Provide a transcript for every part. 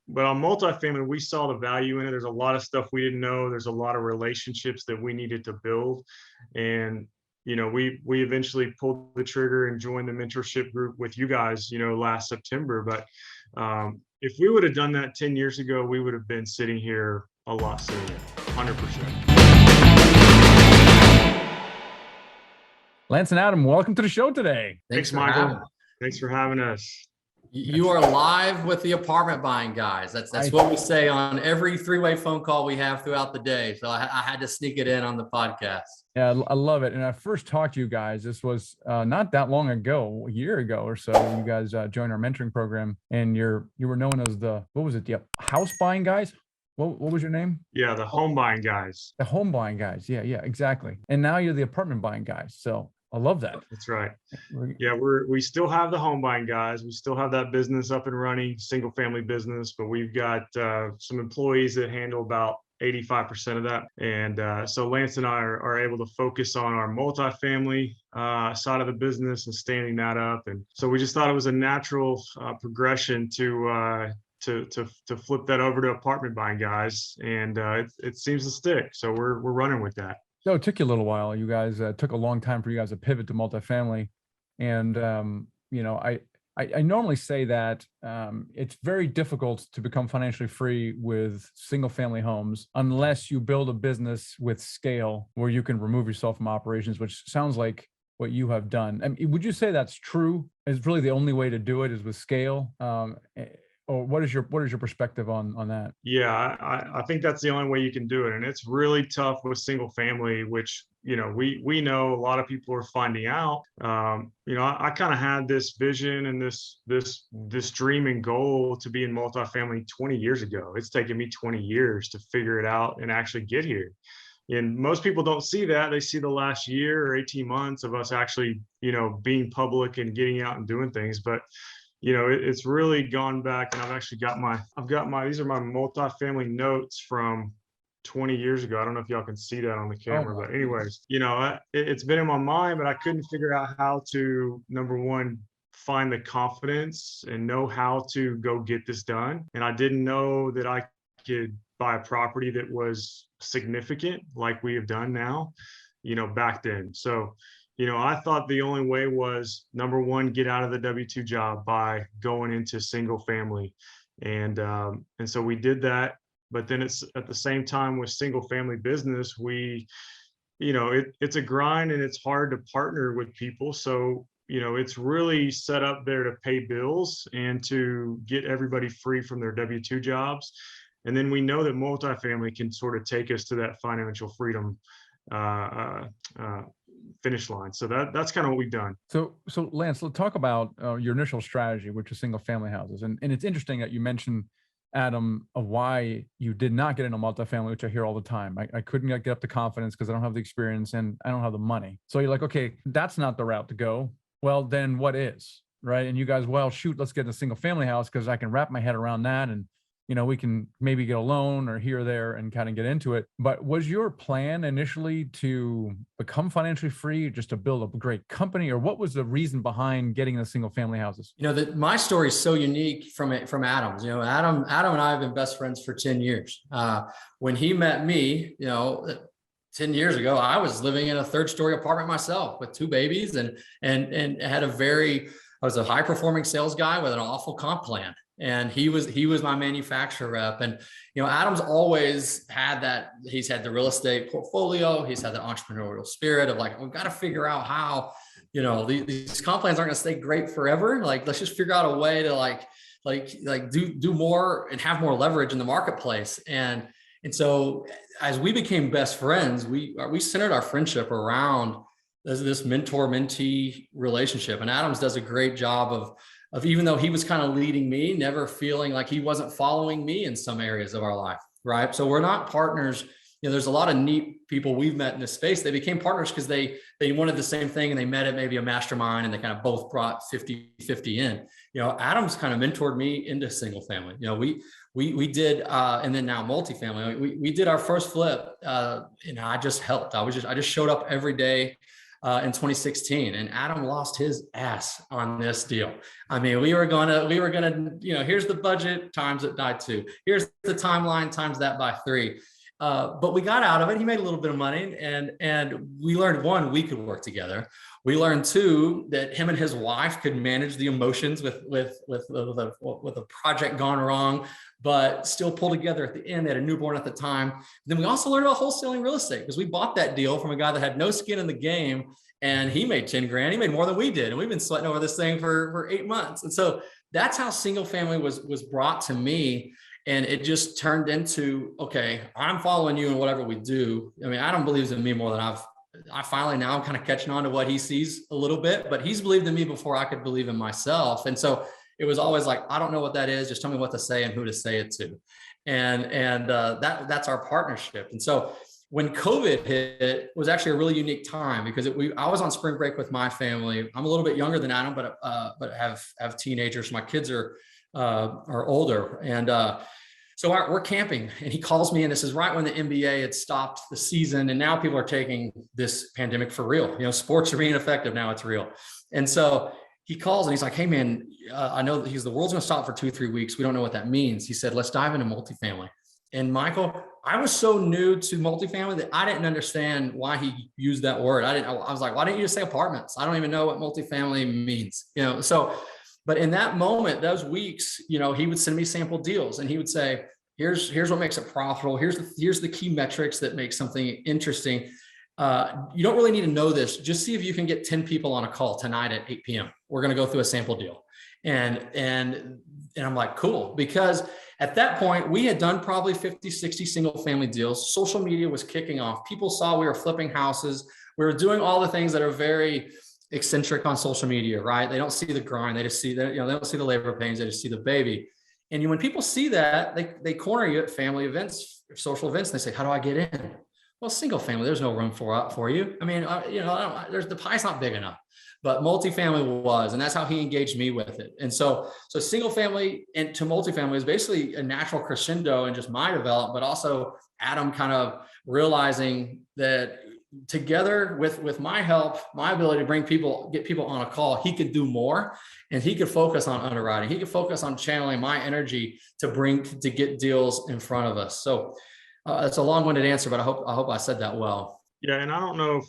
but on multifamily, we saw the value in it. There's a lot of stuff we didn't know. There's a lot of relationships that we needed to build. And, we eventually pulled the trigger and joined the mentorship group with you guys, last September. But if we would have done that 10 years ago, we would have been sitting here a lot sooner, 100%. Lance and Adam, welcome to the show today. Thanks, Michael. Thanks for having us. You are live with the apartment buying guys. That's what we say on every three-way phone call we have throughout the day. So I had to sneak it in on the podcast. Yeah, I love it. And I first talked to you guys, this was not that long ago, a year ago or so. You guys joined our mentoring program, and you were known as the house buying guys? What was your name? Yeah, the home buying guys. The home buying guys. Yeah, exactly. And now you're the apartment buying guys. So I love that. That's right. Yeah, we still have the home buying guys. We still have that business up and running, single family business, but we've got some employees that handle about 85% of that. And so Lance and I are able to focus on our multifamily side of the business and standing that up. And so we just thought it was a natural progression to flip that over to apartment buying guys. And it seems to stick. So we're running with that. So it took you a little while. You guys took a long time for you guys to pivot to multifamily. And, I normally say that it's very difficult to become financially free with single family homes unless you build a business with scale where you can remove yourself from operations, which sounds like what you have done. I mean, would you say that's true? Is really the only way to do it is with scale? Or what is your perspective on that? Yeah, I think that's the only way you can do it. And it's really tough with single family, which, we know a lot of people are finding out. I kind of had this vision and this dream and goal to be in multifamily 20 years ago. It's taken me 20 years to figure it out and actually get here. And most people don't see that. They see the last year or 18 months of us actually, being public and getting out and doing things. But it's really gone back, and I've actually got these are my multifamily notes from 20 years ago. I don't know if y'all can see that on the camera, but anyways, it's been in my mind, but I couldn't figure out how to, number one, find the confidence and know how to go get this done. And I didn't know that I could buy a property that was significant like we have done now, back then. So I thought the only way was, number one, get out of the W-2 job by going into single family. And so we did that. But then it's at the same time with single family business, it's a grind and it's hard to partner with people. So, it's really set up there to pay bills and to get everybody free from their W-2 jobs. And then we know that multifamily can sort of take us to that financial freedom finish line. So that's kind of what we've done. So Lance, let's talk about your initial strategy, which is single family houses. And it's interesting that you mentioned, Adam, of why you did not get into multifamily, which I hear all the time. I couldn't get up the confidence because I don't have the experience and I don't have the money. So you're like, okay, that's not the route to go. Well, then what is, right? And you guys, well, shoot, let's get in a single family house because I can wrap my head around that. And we can maybe get a loan or here or there and kind of get into it. But was your plan initially to become financially free, just to build a great company, or what was the reason behind getting the single family houses? My story is so unique from Adam's. Adam and I have been best friends for 10 years. When he met me, 10 years ago, I was living in a third-story apartment myself with two babies and had I was a high-performing sales guy with an awful comp plan. And he was my manufacturer rep. And, Adam's always had that. He's had the real estate portfolio. He's had the entrepreneurial spirit of like, we've got to figure out how, these comp plans aren't going to stay great forever. Like, let's just figure out a way to do more and have more leverage in the marketplace. And so as we became best friends, we centered our friendship around this mentor-mentee relationship. And Adams does a great job of even though he was kind of leading me, never feeling like he wasn't following me in some areas of our life, right? So we're not partners. There's a lot of neat people we've met in this space. They became partners because they wanted the same thing and they met at maybe a mastermind and they kind of both brought 50-50 in. Adams kind of mentored me into single family. We did, and then now multifamily. We did our first flip, and I just helped. I just showed up every day. in 2016, and Adam lost his ass on this deal. I mean, we were gonna, here's the budget times it by 2. Here's the timeline times that by 3. But we got out of it. He made a little bit of money, and we learned, one, we could work together. We learned, two, that him and his wife could manage the emotions with a project gone wrong, but still pull together at the end. They had a newborn at the time. Then we also learned about wholesaling real estate, because we bought that deal from a guy that had no skin in the game, and he made 10 grand. He made more than we did, and we've been sweating over this thing for 8 months. And so that's how single family was brought to me. And it just turned into, okay, I'm following you in whatever we do. I mean, Adam believes in me more than I finally now kind of catching on to what he sees a little bit, but he's believed in me before I could believe in myself. And so it was always like, I don't know what that is. Just tell me what to say and who to say it to. And that's our partnership. And so when COVID hit, it was actually a really unique time, because I was on spring break with my family. I'm a little bit younger than Adam, but have teenagers. My kids are older. And so we're camping, and he calls me, and this is right when the NBA had stopped the season. And now people are taking this pandemic for real. Sports are being effective now. It's real. And so he calls and he's like, hey man, I know that the world's going to stop for 2-3 weeks. We don't know what that means. He said, let's dive into multifamily. And Michael, I was so new to multifamily that I didn't understand why he used that word. I was like, why didn't you just say apartments? I don't even know what multifamily means, but in that moment, those weeks, he would send me sample deals, and he would say, here's what makes it profitable. Here's the key metrics that make something interesting. You don't really need to know this. Just see if you can get 10 people on a call tonight at 8 p.m. We're going to go through a sample deal. And I'm like, cool. Because at that point, we had done probably 50, 60 single family deals. Social media was kicking off. People saw we were flipping houses. We were doing all the things that are very eccentric on social media, right? They don't see the grind. They just see that, they don't see the labor pains. They just see the baby. And when people see that, they corner you at family events, social events, and they say, how do I get in? Well, single family, there's no room for you. I mean, there's the pie's not big enough, but multifamily was, and that's how he engaged me with it. And so single family and to multifamily is basically a natural crescendo in just my development, but also Adam kind of realizing that together with my help, my ability to get people on a call, he could do more, and he could focus on underwriting. He could focus on channeling my energy to get deals in front of us. So it's a long-winded answer, but I hope I said that well. Yeah, and I don't know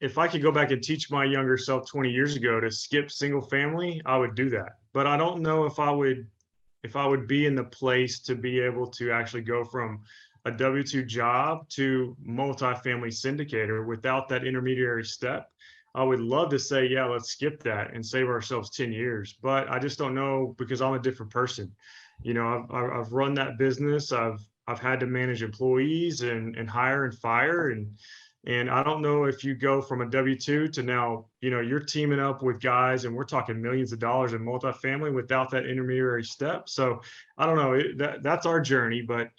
if I could go back and teach my younger self 20 years ago to skip single family, I would do that. But I don't know if I would be in the place to be able to actually go from a W-2 job to multifamily syndicator without that intermediary step. I would love to say, yeah, let's skip that and save ourselves 10 years. But I just don't know, because I'm a different person. I've run that business. I've had to manage employees and hire and fire. And I don't know if you go from a W-2 to now, you're teaming up with guys, and we're talking millions of dollars in multifamily without that intermediary step. So I don't know, that's our journey. But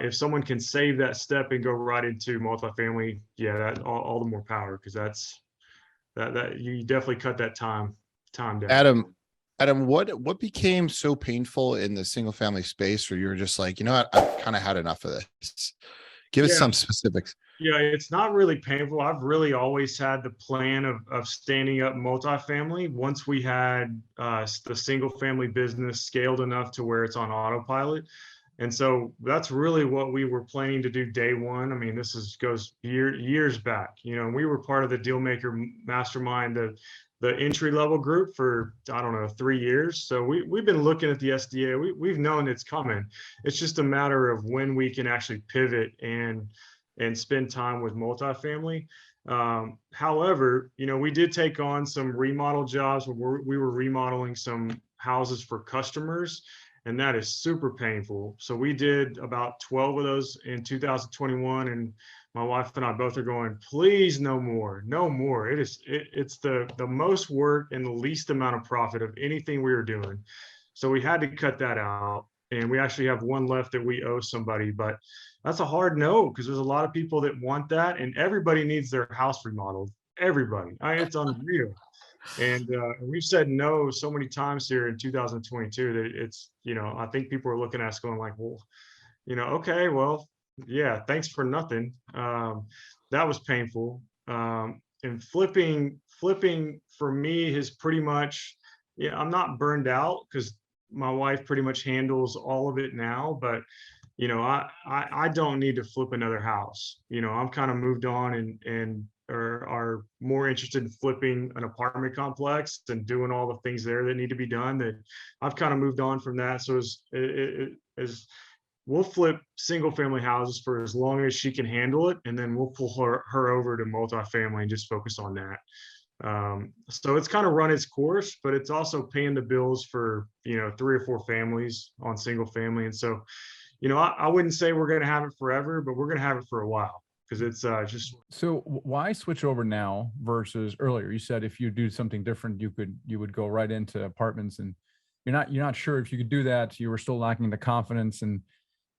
if someone can save that step and go right into multifamily, yeah, that all the more power, because that you definitely cut that time down. Adam, what became so painful in the single family space where you were just like, I've kind of had enough of this? Give us some specifics. Yeah, it's not really painful. I've really always had the plan of standing up multifamily once we had the single family business scaled enough to where it's on autopilot. And so that's really what we were planning to do day one. I mean, goes years back. We were part of the Dealmaker Mastermind, the entry level group, for, I don't know, 3 years. So we've been looking at the SDA. We've known it's coming. It's just a matter of when we can actually pivot and spend time with multifamily. However, we did take on some remodel jobs where we were remodeling some houses for customers, and that is super painful. So we did about 12 of those in 2021, and my wife and I both are going, please, no more. It's the most work and the least amount of profit of anything we were doing. So we had to cut that out. And we actually have one left that we owe somebody, but that's a hard no, because there's a lot of people that want that, and everybody needs their house remodeled. Everybody. It's unreal. And we've said no so many times here in 2022 that it's, I think people are looking at us going like, well, okay, well, yeah, thanks for nothing. That was painful. And flipping for me has pretty much, yeah, I'm not burned out because my wife pretty much handles all of it now, but I don't need to flip another house. I'm kind of moved on and are more interested in flipping an apartment complex and doing all the things there that need to be done. That I've kind of moved on from that. So as we'll flip single family houses for as long as she can handle it, and then we'll pull her over to multifamily and just focus on that. So it's kind of run its course, but it's also paying the bills for 3 or 4 families on single family. And so I wouldn't say we're going to have it forever, but we're going to have it for a while because it's just. So why switch over now versus earlier? You said if you do something different, you would go right into apartments, and you're not sure if you could do that. You were still lacking the confidence. And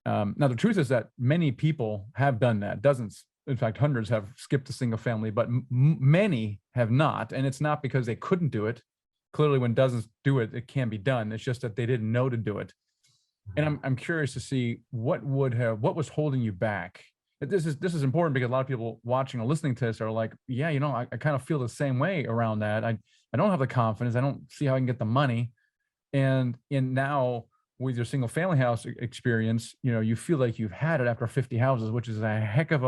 now the truth is that many people have done that. Dozens, in fact, hundreds have skipped a single family, but many have not. And it's not because they couldn't do it. Clearly, when dozens do it, it can be done. It's just that they didn't know to do it. And I'm curious to see what was holding you back. This is important because a lot of people watching or listening to this are like, yeah, I kind of feel the same way around that. I don't have the confidence. I don't see how I can get the money. And now with your single family house experience, you feel like you've had it after 50 houses, which is a heck of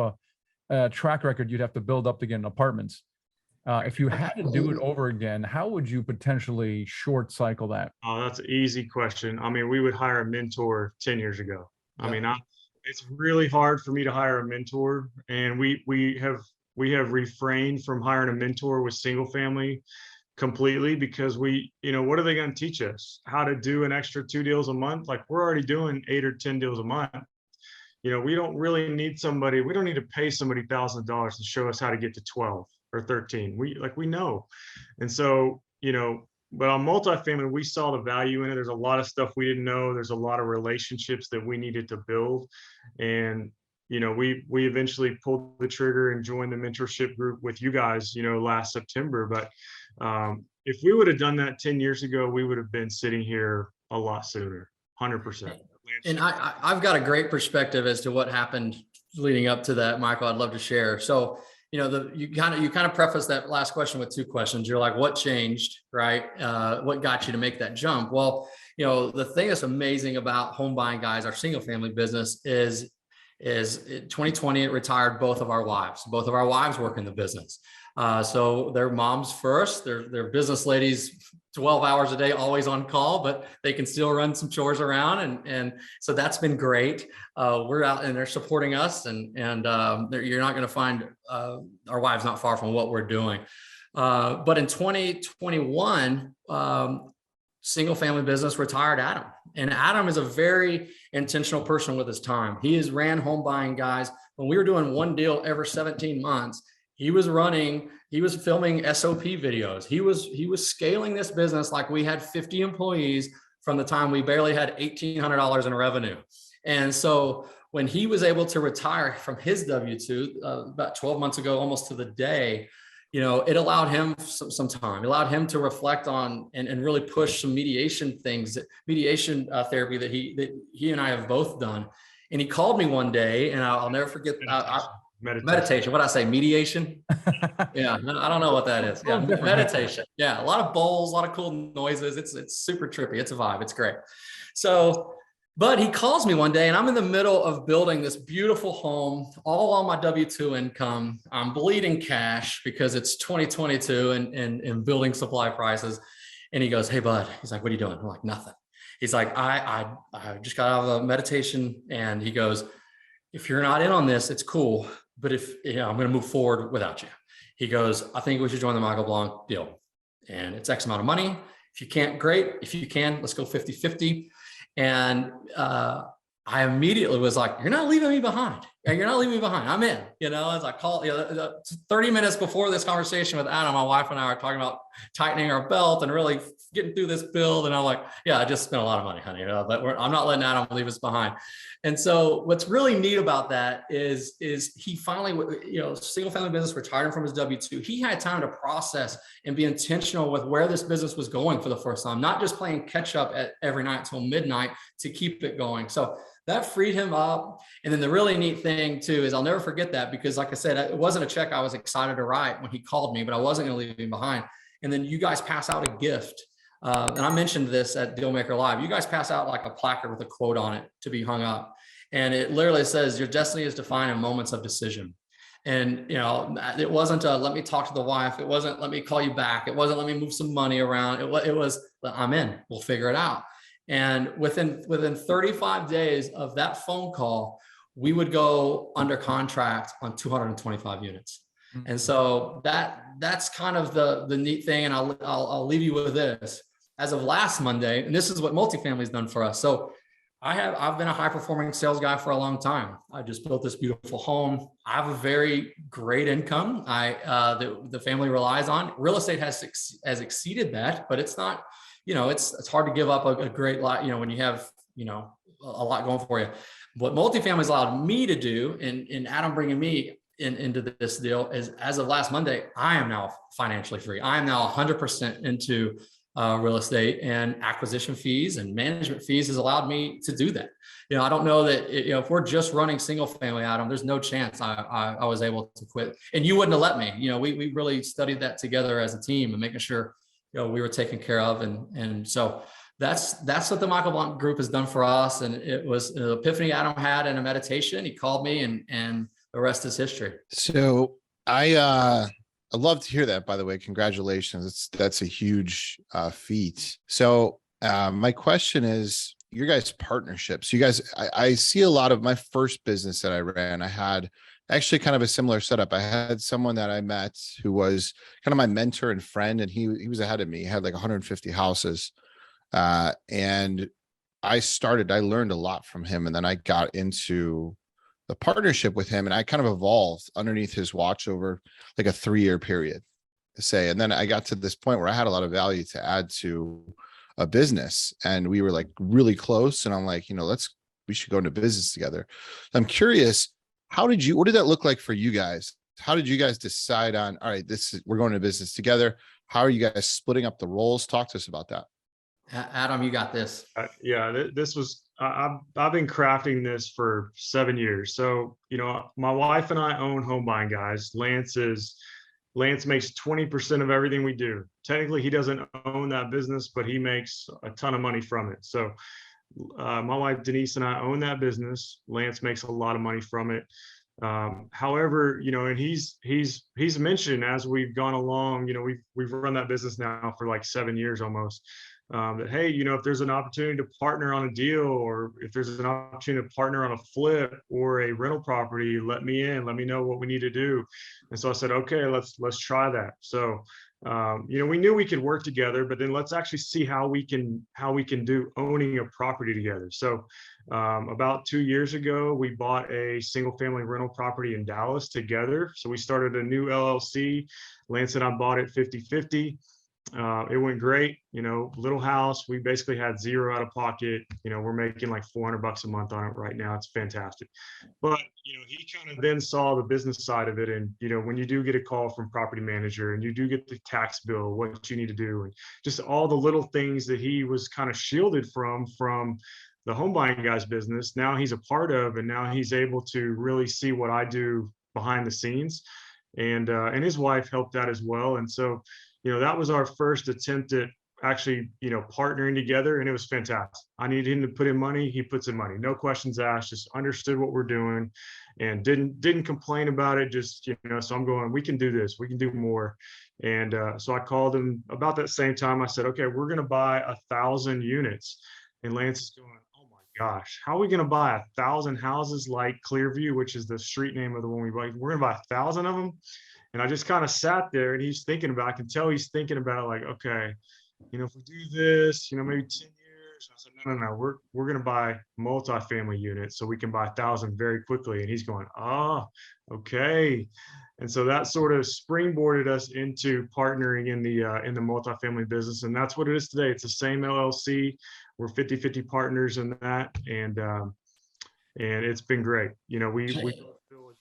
a track record you'd have to build up to get in apartments. If you had to do it over again, how would you potentially short cycle that? Oh, that's an easy question. I mean, we would hire a mentor 10 years ago. Yeah. I mean, it's really hard for me to hire a mentor, and we have refrained from hiring a mentor with single family completely because what are they going to teach us? How to do an extra 2 deals a month? Like, we're already doing 8 or 10 deals a month. We don't really need somebody. We don't need to pay somebody thousands of dollars to show us how to get to 12 or 13. We know. And so, but on multifamily, we saw the value in it. There's a lot of stuff we didn't know. There's a lot of relationships that we needed to build. And, we eventually pulled the trigger and joined the mentorship group with you guys, last September. But if we would have done that 10 years ago, we would have been sitting here a lot sooner, 100%. And I've got a great perspective as to what happened leading up to that, Michael. I'd love to share. So, you kind of preface that last question with 2 questions. You're like, what changed, right? What got you to make that jump? Well, the thing that's amazing about Home Buying Guys, our single family business, is 2020, it retired both of our wives. Both of our wives work in the business. So they're moms first. They're business ladies, 12 hours a day, always on call, but they can still run some chores around. And so that's been great. We're out and they're supporting us, and you're not going to find our wives not far from what we're doing. But in 2021, single family business retired Adam. And Adam is a very intentional person with his time. He has ran Home Buying Guys. When we were doing 1 deal every 17 months, he was filming SOP videos. He was scaling this business like we had 50 employees from the time we barely had $1,800 in revenue. And so when he was able to retire from his W-2 about 12 months ago, almost to the day, it allowed him some time. It allowed him to reflect on and really push some mediation therapy that he and I have both done. And he called me one day, and I'll never forget. Meditation. What I say? Mediation. Yeah. I don't know what that is. Yeah. Meditation. Yeah. A lot of bowls, a lot of cool noises. It's super trippy. It's a vibe. It's great. So, but he calls me one day, and I'm in the middle of building this beautiful home, all on my W-2 income. I'm bleeding cash because it's 2022 and building supply prices. And he goes, "Hey, bud," he's like, "What are you doing?" I'm like, "Nothing." He's like, I just got out of a meditation. And he goes, "If you're not in on this, it's cool. But I'm going to move forward without you." He goes, "I think we should join the Michael Blanc deal. And it's X amount of money. If you can't, great. If you can, let's go 50-50. And I immediately was like, "You're not leaving me behind. You're not leaving me behind. I'm in." As I call, 30 minutes before this conversation with Adam, my wife and I are talking about tightening our belt and really getting through this build. And I'm like, "Yeah, I just spent a lot of money, honey, but I'm not letting Adam leave us behind." And so what's really neat about that is he finally, single family business, retired from his W-2. He had time to process and be intentional with where this business was going for the first time, not just playing catch up every night till midnight to keep it going. So that freed him up. And then the really neat thing too, is I'll never forget that, because like I said, it wasn't a check I was excited to write when he called me, but I wasn't going to leave him behind. And then you guys pass out a gift. And I mentioned this at Dealmaker Live. You guys pass out like a placard with a quote on it to be hung up. And it literally says, your destiny is defined in moments of decision. And, you know, it wasn't let me talk to the wife. It wasn't, let me call you back. It wasn't, let me move some money around. It was, I'm in, we'll figure it out. And within 35 days of that phone call, we would go under contract on 225 units. Mm-hmm. And so that's kind of the neat thing. And I'll leave you with this. As of last Monday, and this is what multifamily has done for us. So I've been a high performing sales guy for a long time. I just built this beautiful home. I have a very great income. The family relies on. Real estate has exceeded that, but it's not, you know, it's hard to give up a great lot, you know, when you have, you know, a lot going for you. What multifamily has allowed me to do, and Adam bringing me into this deal, is as of last Monday, I am now financially free. I am now 100% into real estate, and acquisition fees and management fees has allowed me to do that. You know, I don't know that, you know, if we're just running single family, Adam, there's no chance I was able to quit, and you wouldn't have let me. You know, we really studied that together as a team and making sure, you know, we were taken care of. And so that's what the Michael Blunt Group has done for us. And it was an epiphany Adam had in a meditation. He called me, and the rest is history. So I'd love to hear that, by the way. Congratulations. That's a huge feat. So my question is, your guys' partnerships. You guys, I see a lot of my first business that I ran. I had actually kind of a similar setup. I had someone that I met who was kind of my mentor and friend, and he was ahead of me. He had like 150 houses. And I learned a lot from him. And then I got into the partnership with him, and I kind of evolved underneath his watch over like a 3-year period, say. And then I got to this point where I had a lot of value to add to a business, and we were like really close. And I'm like, you know, we should go into business together. I'm curious, what did that look like for you guys? How did you guys decide on, all right, we're going to business together? How are you guys splitting up the roles? Talk to us about that. Adam, you got this. Yeah, this was, I've been crafting this for 7 years. So, you know, my wife and I own Home Buying Guys. Lance makes 20% of everything we do. Technically, he doesn't own that business, but he makes a ton of money from it. So my wife Denise and I own that business. Lance makes a lot of money from it. However, you know, and he's mentioned as we've gone along, you know, we've run that business now for like 7 years almost. That, hey, you know, if there's an opportunity to partner on a deal, or if there's an opportunity to partner on a flip or a rental property, let me know what we need to do. And so I said, okay, let's try that. So, you know, we knew we could work together, but then let's actually see how we can do owning a property together. So about 2 years ago, we bought a single family rental property in Dallas together. So we started a new LLC. Lance and I bought it 50-50. It went great, you know, little house. We basically had zero out of pocket. You know, we're making like $400 a month on it right now. It's fantastic. But, you know, he kind of then saw the business side of it. And, you know, when you do get a call from property manager and you do get the tax bill, what you need to do, and just all the little things that he was kind of shielded from the Home Buying Guys business, now he's a part of, and now he's able to really see what I do behind the scenes. And his wife helped out as well. And so, you know, that was our first attempt at actually, you know, partnering together, and it was fantastic. I needed him to put in money. He puts in money, no questions asked, just understood what we're doing and didn't complain about it. Just, you know, so I'm going, we can do this, we can do more. And so I called him about that same time. I said, okay, we're going to buy 1,000 units. And Lance is going, oh my gosh, how are we going to buy 1,000 houses like Clearview, which is the street name of the one we buy? We're going to buy 1,000 of them. And I just kind of sat there, and he's thinking about, I can tell he's thinking about, like, okay, you know, if we do this, you know, maybe 10 years. I said, no, we're going to buy multifamily units so we can buy 1,000 very quickly. And he's going, oh, okay. And so that sort of springboarded us into partnering in the multifamily business. And that's what it is today. It's the same LLC. We're 50-50 partners in that. And it's been great. You know,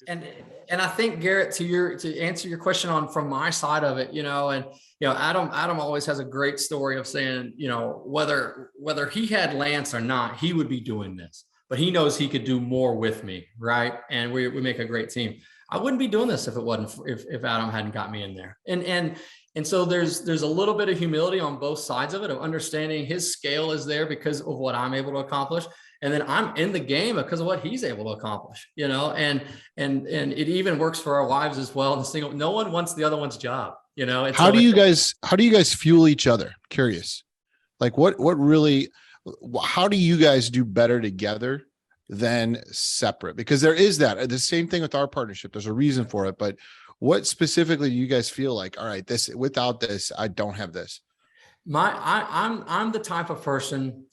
And I think, Garrett, to answer your question from my side of it, you know, and, you know, Adam always has a great story of saying, you know, whether he had Lance or not, he would be doing this. but he knows he could do more with me, right? And we make a great team. I wouldn't be doing this if it wasn't if Adam hadn't got me in there. And so there's a little bit of humility on both sides of it, of understanding his scale is there because of what I'm able to accomplish. And then I'm in the game because of what he's able to accomplish, you know, and it even works for our wives as well. The single, no one wants the other one's job, you know. How do you guys fuel each other? Curious. Like how do you guys do better together than separate? Because there is the same thing with our partnership. There's a reason for it, but what specifically do you guys feel like, all right, without this, I don't have this? I'm the type of person,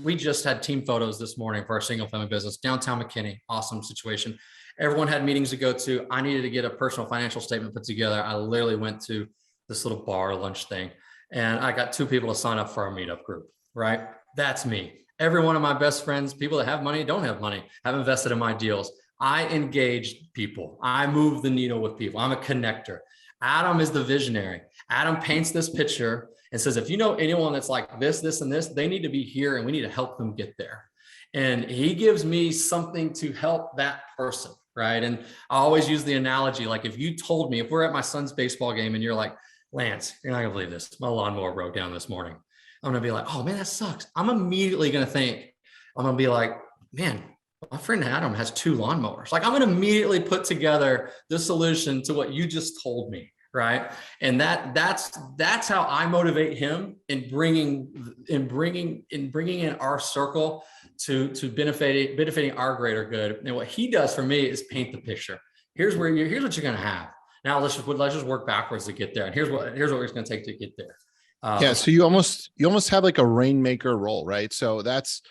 we just had team photos this morning for our single family business, downtown McKinney, awesome situation. Everyone had meetings to go to. I needed to get a personal financial statement put together. I literally went to this little bar lunch thing, and I got 2 people to sign up for our meetup group, right? That's me. Every one of my best friends, people that have money, don't have money, have invested in my deals. I engage people. I move the needle with people. I'm a connector. Adam is the visionary. Adam paints this picture and says, if you know anyone that's like this, this, and this, they need to be here and we need to help them get there. And he gives me something to help that person, right? And I always use the analogy, like if you told me, if we're at my son's baseball game and you're like, Lance, you're not gonna believe this, my lawnmower broke down this morning. I'm gonna be like, oh man, that sucks. I'm immediately gonna be like, man, my friend Adam has 2 lawnmowers. Like I'm gonna immediately put together the solution to what you just told me. Right. And that's how I motivate him in bringing in our circle to benefiting our greater good. And what he does for me is paint the picture. Here's what you're going to have. Now let's just work backwards to get there. And here's what it's going to take to get there. Yeah. So you almost have like a rainmaker role, right? So that's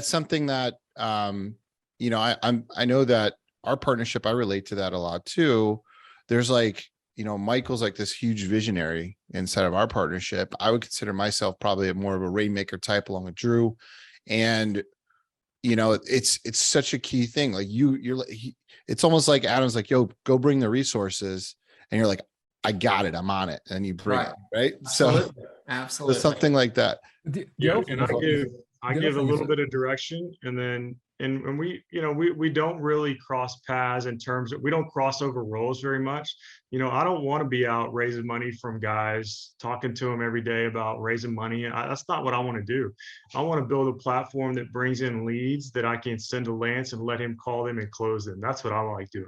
something that, you know, I know that our partnership, I relate to that a lot too. There's like, you know, Michael's like this huge visionary inside of our partnership. I would consider myself probably more of a rainmaker type along with Drew. And, you know, it's such a key thing. Like it's almost like Adam's like, yo, go bring the resources. And you're like, I got it. I'm on it. And you bring it. Right. Absolutely. So something like that. Yeah. And I give a little bit of direction, and then we, you know, we don't really cross paths in terms of, we don't cross over roles very much. You know, I don't want to be out raising money from guys, talking to them every day about raising money. That's not what I want to do. I want to build a platform that brings in leads that I can send to Lance and let him call them and close them. That's what I like doing.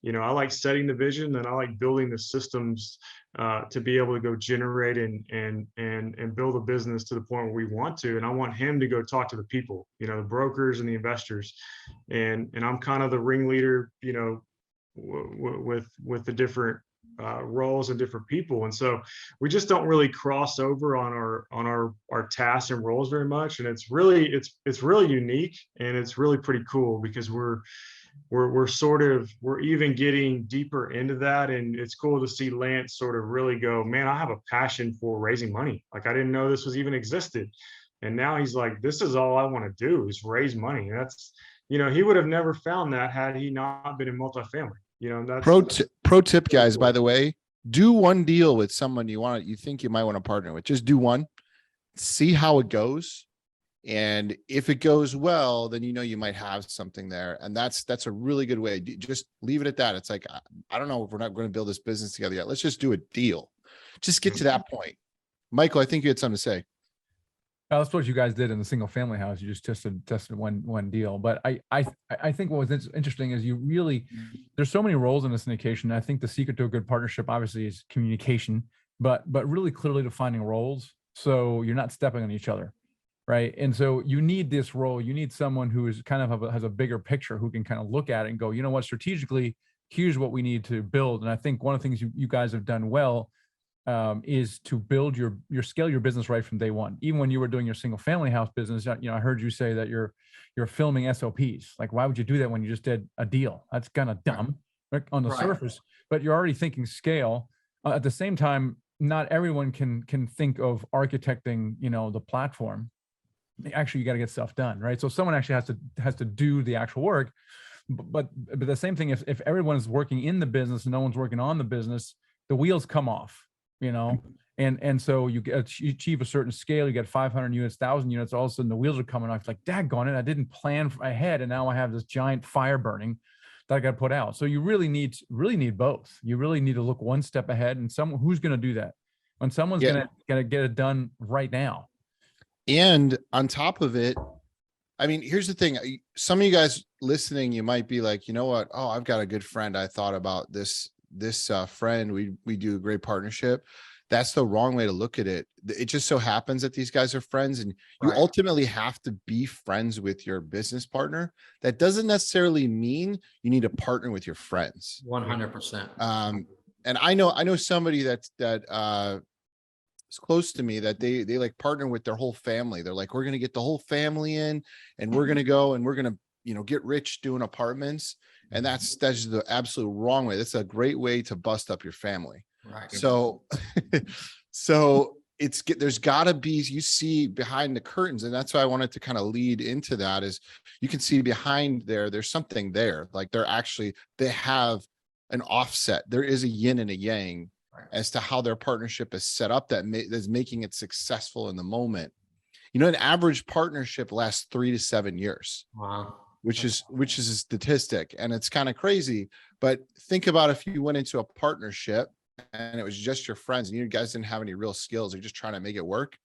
You know, I like setting the vision, and I like building the systems to be able to go generate and build a business to the point where we want to. And I want him to go talk to the people, you know, the brokers and the investors. And I'm kind of the ringleader, you know, with the different roles and different people. And so we just don't really cross over on our tasks and roles very much. And it's really unique, and it's really pretty cool because we're even getting deeper into that. And it's cool to see Lance sort of really go, man, I have a passion for raising money. Like I didn't know this was even existed. And now he's like, this is all I want to do is raise money. And that's, you know, he would have never found that had he not been in multifamily. You know, that's pro tip, guys, by the way, do one deal with someone you think you might want to partner with. Just do one, see how it goes. And if it goes well, then you know you might have something there. And that's a really good way. Just leave it at that. It's like, I don't know if we're not going to build this business together yet. Let's just do a deal. Just get to that point. Michael, I think you had something to say. That's what you guys did in the single family house. You just tested one deal. But I think what was interesting is there's so many roles in the syndication. I think the secret to a good partnership obviously is communication, but really clearly defining roles so you're not stepping on each other. Right. And so you need this role. You need someone who is kind of has a bigger picture, who can kind of look at it and go, you know what, strategically, here's what we need to build. And I think one of the things you guys have done well is to build your scale your business right from day one. Even when you were doing your single family house business, you know, I heard you say that you're filming SOPs. Like, why would you do that when you just did a deal? That's kind of dumb on the surface, but you're already thinking scale. At the same time, not everyone can think of architecting, you know, the platform. Actually, you got to get stuff done, right? So someone actually has to do the actual work. But the same thing, if everyone is working in the business and no one's working on the business, the wheels come off, you know. And so you achieve a certain scale, you get 500 units, 1,000 units, all of a sudden the wheels are coming off. It's like, daggone it, I didn't plan ahead, and now I have this giant fire burning that I got to put out. So you really need both. You really need to look one step ahead, and someone who's going to do that when someone's going to get it done right now. And on top of it, I mean, here's the thing. Some of you guys listening, you might be like, you know what? Oh, I've got a good friend. I thought about this friend. We do a great partnership. That's the wrong way to look at it. It just so happens that these guys are friends, and you ultimately have to be friends with your business partner. That doesn't necessarily mean you need to partner with your friends. 100%. And I know somebody that is close to me that they like partner with their whole family. They're like, we're going to get the whole family in, and we're going to go and we're going to, get rich doing apartments. And that's the absolute wrong way. That's a great way to bust up your family. Right. So there's gotta be, you see behind the curtains. And that's why I wanted to kind of lead into that, is you can see behind there's something there. Like they have an offset. There is a yin and a yang as to how their partnership is set up that's making it successful in the moment. An average partnership lasts 3 to 7 years. Wow. Which is a statistic, and it's kind of crazy. But think about if you went into a partnership and it was just your friends and you guys didn't have any real skills, you're just trying to make it work.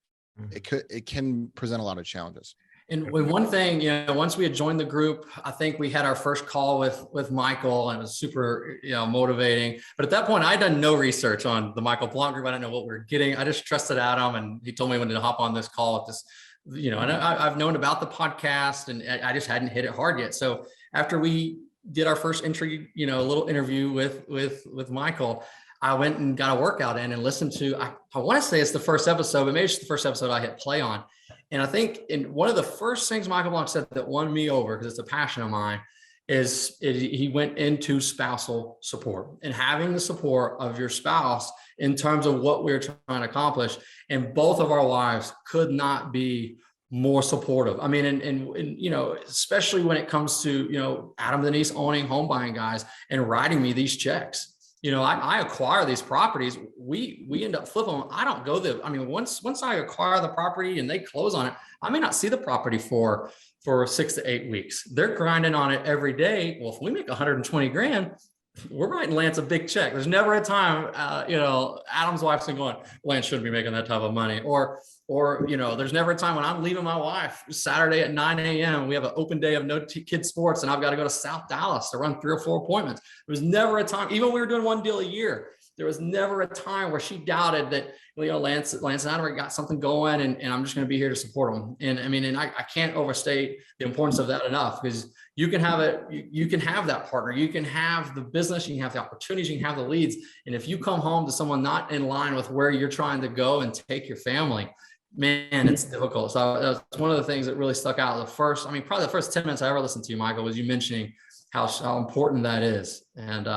It can present a lot of challenges. And one thing, once we had joined the group, I think we had our first call with Michael, and it was super, motivating. But at that point, I'd done no research on the Michael Blunt group. I didn't know what we were getting. I just trusted Adam, and he told me when to hop on this call with this, and I've known about the podcast, and I just hadn't hit it hard yet. So after we did our first little interview with Michael, I went and got a workout in and listened to, I want to say it's the first episode, but maybe it's the first episode I hit play on. And I think one of the first things Michael Blanc said that won me over, because it's a passion of mine, he went into spousal support and having the support of your spouse in terms of what we're trying to accomplish. And both of our wives could not be more supportive. I mean, and especially when it comes to, Adam and Denise owning Home Buying Guys and writing me these checks. I acquire these properties. We end up flipping them. I don't go there. I mean, once I acquire the property and they close on it, I may not see the property for 6 to 8 weeks. They're grinding on it every day. Well, if we make 120 grand, we're writing Lance a big check. There's never a time, Adam's wife's been going, Lance shouldn't be making that type of money. Or, there's never a time when I'm leaving my wife Saturday at 9 a.m. We have an open day of no kids sports, and I've got to go to South Dallas to run 3 or 4 appointments. There was never a time, even when we were doing one deal a year, there was never a time where she doubted that, Lance and Adam got something going, and I'm just going to be here to support them. And I mean, and I can't overstate the importance of that enough, because you can have it. You can have that partner. You can have the business. You can have the opportunities. You can have the leads. And if you come home to someone not in line with where you're trying to go and take your family, man, it's difficult. So that's one of the things that really stuck out. Probably the first 10 minutes I ever listened to you, Michael, was you mentioning how important that is. And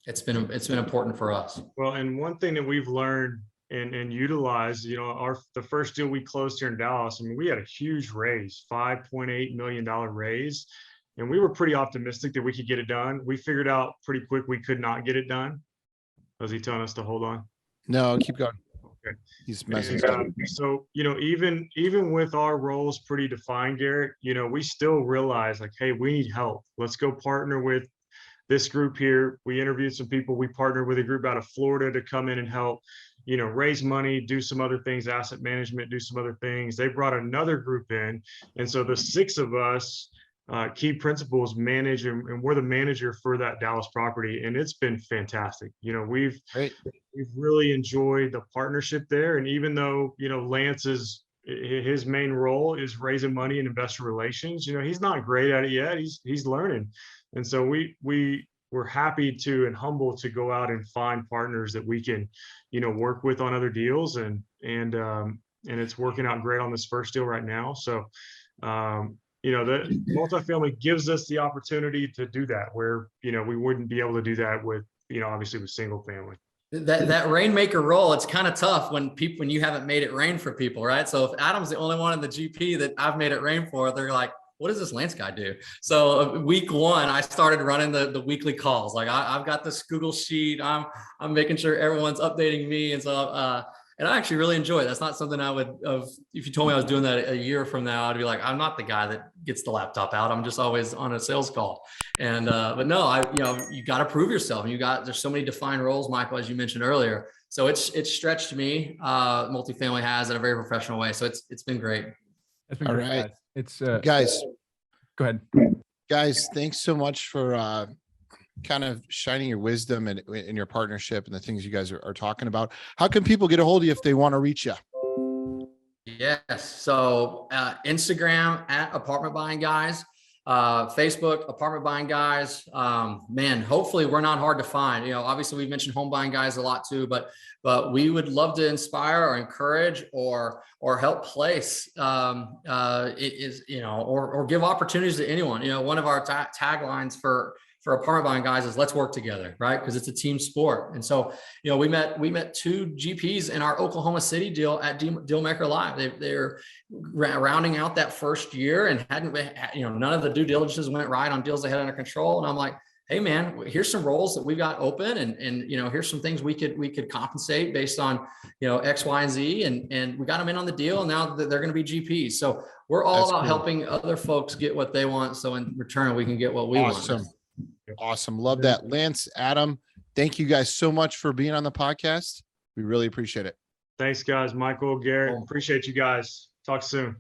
it's been important for us. Well, and one thing that we've learned and utilized, the first deal we closed here in Dallas, we had a huge raise, $5.8 million raise. And we were pretty optimistic that we could get it done. We figured out pretty quick we could not get it done. Was he telling us to hold on? No, keep going. Okay. He's messing up. So, even with our roles pretty defined, Garrett, we still realize like, hey, we need help. Let's go partner with this group here. We interviewed some people. We partnered with a group out of Florida to come in and help, raise money, do some other things, asset management, do some other things. They brought another group in. And so the 6 of us, key principals manage, and we're the manager for that Dallas property. And it's been fantastic. We've really enjoyed the partnership there. And even though, Lance's his main role is raising money in investor relations, he's not great at it yet. He's learning. And so we're happy to and humble to go out and find partners that we can, work with on other deals. And it's working out great on this first deal right now. So, the multifamily gives us the opportunity to do that, where, we wouldn't be able to do that with, obviously with single family. That rainmaker role, it's kind of tough when you haven't made it rain for people, right? So if Adam's the only one in the GP that I've made it rain for, they're like, what does this Lance guy do? So week 1, I started running the weekly calls. Like I've got this Google sheet. I'm making sure everyone's updating me. And so, And I actually really enjoy it. That's not something I would have, if you told me I was doing that a year from now, I'd be like, I'm not the guy that gets the laptop out. I'm just always on a sales call. And, but no, you got to prove yourself. There's so many defined roles, Michael, as you mentioned earlier. So it's stretched me, multifamily has, in a very professional way. So it's been great. It's been All great, right. guys. It's Guys, go ahead. guys, thanks so much for kind of shining your wisdom and in your partnership and the things you guys are talking about. How can people get a hold of you if they want to reach you? Yes. So Instagram at Apartment Buying Guys, Facebook Apartment Buying Guys. Man, hopefully we're not hard to find. Obviously we've mentioned Home Buying Guys a lot too, but we would love to inspire or encourage or help place or give opportunities to anyone. One of our taglines for Apartment Buying Guys is let's work together, right? Because it's a team sport. And so, we met two GPs in our Oklahoma City deal at Dealmaker Live. They're rounding out that first year and none of the due diligences went right on deals they had under control. And I'm like, hey man, here's some roles that we've got open and here's some things we could compensate based on, X, Y, and Z. And we got them in on the deal. And now they're going to be GPs. So we're all That's about cool. helping other folks get what they want. So in return, we can get what we want. Awesome. Love that. Lance, Adam, thank you guys so much for being on the podcast. We really appreciate it. Thanks, guys. Michael, Garrett, Cool. appreciate you guys. Talk soon.